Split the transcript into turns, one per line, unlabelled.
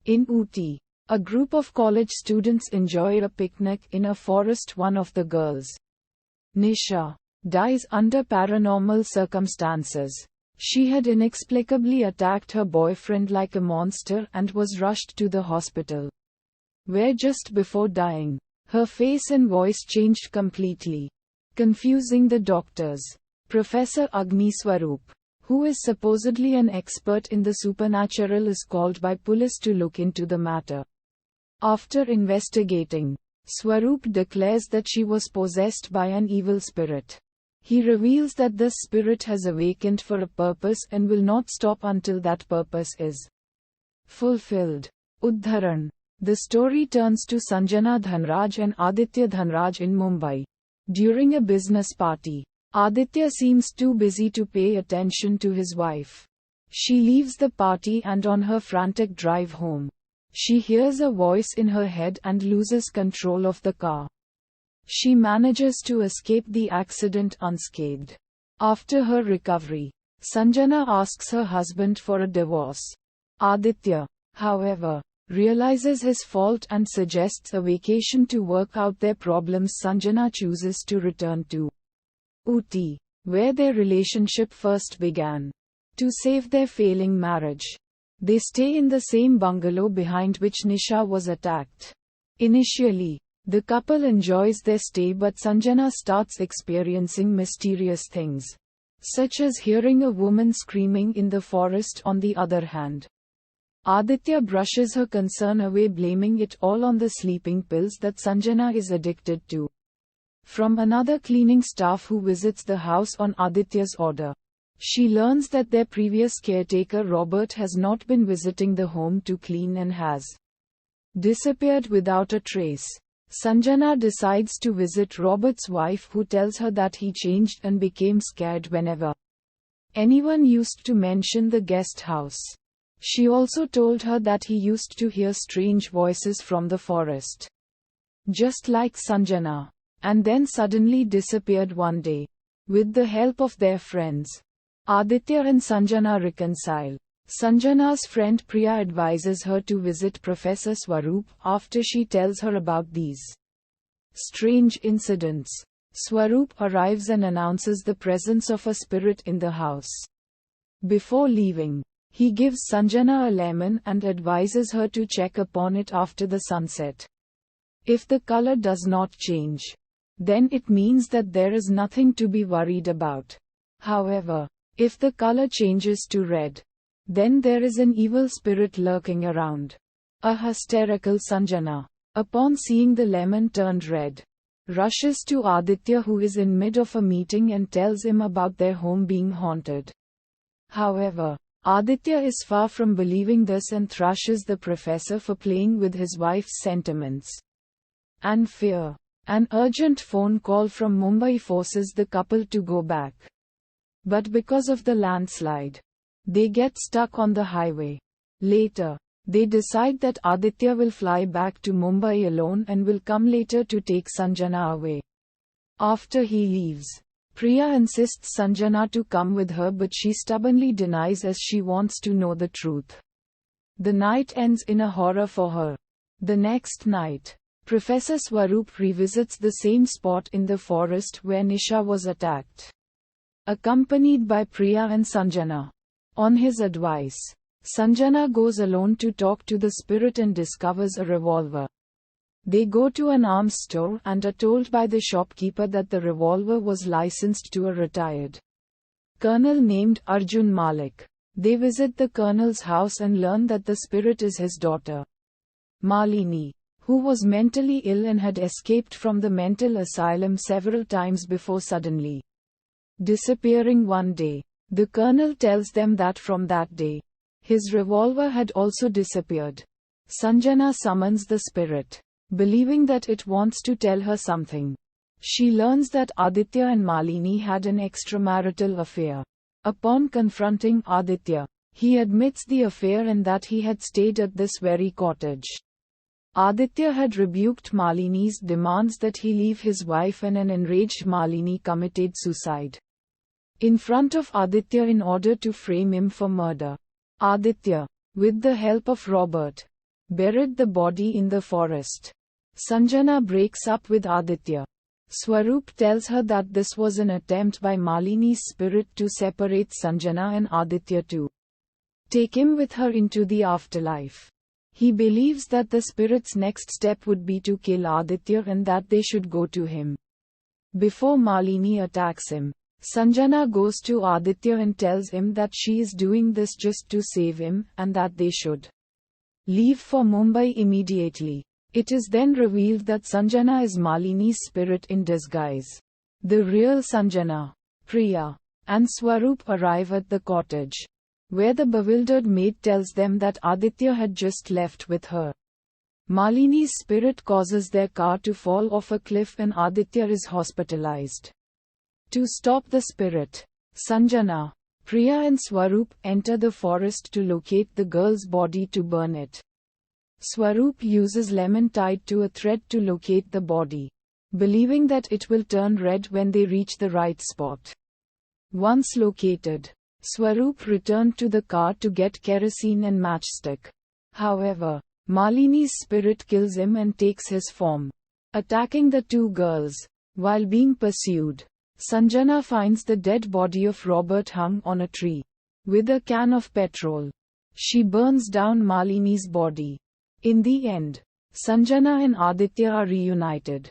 In Ooty, a group of college students enjoy a picnic in a forest. One of the girls, Nisha, dies under paranormal circumstances. She had inexplicably attacked her boyfriend like a monster and was rushed to the hospital, where just before dying, her face and voice changed completely, confusing the doctors. Professor Agni Swaroop, who is supposedly an expert in the supernatural, is called by police to look into the matter. After investigating, Swaroop declares that she was possessed by an evil spirit. He reveals that this spirit has awakened for a purpose and will not stop until that purpose is fulfilled. Udharan. The story turns to Sanjana Dhanraj and Aditya Dhanraj in Mumbai. During a business party, Aditya seems too busy to pay attention to his wife. She leaves the party and on her frantic drive home, she hears a voice in her head and loses control of the car. She manages to escape the accident unscathed. After her recovery, Sanjana asks her husband for a divorce. Aditya, however, realizes his fault and suggests a vacation to work out their problems. Sanjana chooses to return to Ooty, where their relationship first began, to save their failing marriage. They stay in the same bungalow behind which Nisha was attacked. Initially, the couple enjoys their stay, but Sanjana starts experiencing mysterious things, such as hearing a woman screaming in the forest. On the other hand, Aditya brushes her concern away, blaming it all on the sleeping pills that Sanjana is addicted to. From another cleaning staff who visits the house on Aditya's order, she learns that their previous caretaker Robert has not been visiting the home to clean and has disappeared without a trace. Sanjana decides to visit Robert's wife, who tells her that he changed and became scared whenever anyone used to mention the guest house. She also told her that he used to hear strange voices from the forest, just like Sanjana, and then suddenly disappeared one day. With the help of their friends, Aditya and Sanjana reconcile. Sanjana's friend Priya advises her to visit Professor Swaroop after she tells her about these strange incidents. Swaroop arrives and announces the presence of a spirit in the house. Before leaving, he gives Sanjana a lemon and advises her to check upon it after the sunset. If the color does not change, then it means that there is nothing to be worried about. However, if the color changes to red, then there is an evil spirit lurking around. A hysterical Sanjana, upon seeing the lemon turned red, rushes to Aditya, who is in mid of a meeting, and tells him about their home being haunted. However, Aditya is far from believing this and thrashes the professor for playing with his wife's sentiments and fear. An urgent phone call from Mumbai forces the couple to go back. But because of the landslide, they get stuck on the highway. Later, they decide that Aditya will fly back to Mumbai alone and will come later to take Sanjana away. After he leaves, Priya insists Sanjana to come with her, but she stubbornly denies as she wants to know the truth. The night ends in a horror for her. The next night, Professor Swaroop revisits the same spot in the forest where Nisha was attacked, accompanied by Priya and Sanjana. On his advice, Sanjana goes alone to talk to the spirit and discovers a revolver. They go to an arms store and are told by the shopkeeper that the revolver was licensed to a retired colonel named Arjun Malik. They visit the colonel's house and learn that the spirit is his daughter, Malini, who was mentally ill and had escaped from the mental asylum several times before suddenly disappearing one day. The colonel tells them that from that day, his revolver had also disappeared. Sanjana summons the spirit, believing that it wants to tell her something. She learns that Aditya and Malini had an extramarital affair. Upon confronting Aditya, he admits the affair and that he had stayed at this very cottage. Aditya had rebuked Malini's demands that he leave his wife, and an enraged Malini committed suicide in front of Aditya in order to frame him for murder. Aditya, with the help of Robert, buried the body in the forest. Sanjana breaks up with Aditya. Swaroop tells her that this was an attempt by Malini's spirit to separate Sanjana and Aditya to take him with her into the afterlife. He believes that the spirit's next step would be to kill Aditya and that they should go to him before Malini attacks him. Sanjana goes to Aditya and tells him that she is doing this just to save him, and that they should leave for Mumbai immediately. It is then revealed that Sanjana is Malini's spirit in disguise. The real Sanjana, Priya, and Swaroop arrive at the cottage, where the bewildered maid tells them that Aditya had just left with her. Malini's spirit causes their car to fall off a cliff and Aditya is hospitalized. To stop the spirit, Sanjana, Priya and Swaroop enter the forest to locate the girl's body to burn it. Swaroop uses lemon tied to a thread to locate the body, believing that it will turn red when they reach the right spot. Once located, Swaroop returned to the car to get kerosene and matchstick. However, Malini's spirit kills him and takes his form, attacking the two girls. While being pursued, Sanjana finds the dead body of Robert hung on a tree with a can of petrol. She burns down Malini's body. In the end, Sanjana and Aditya are reunited.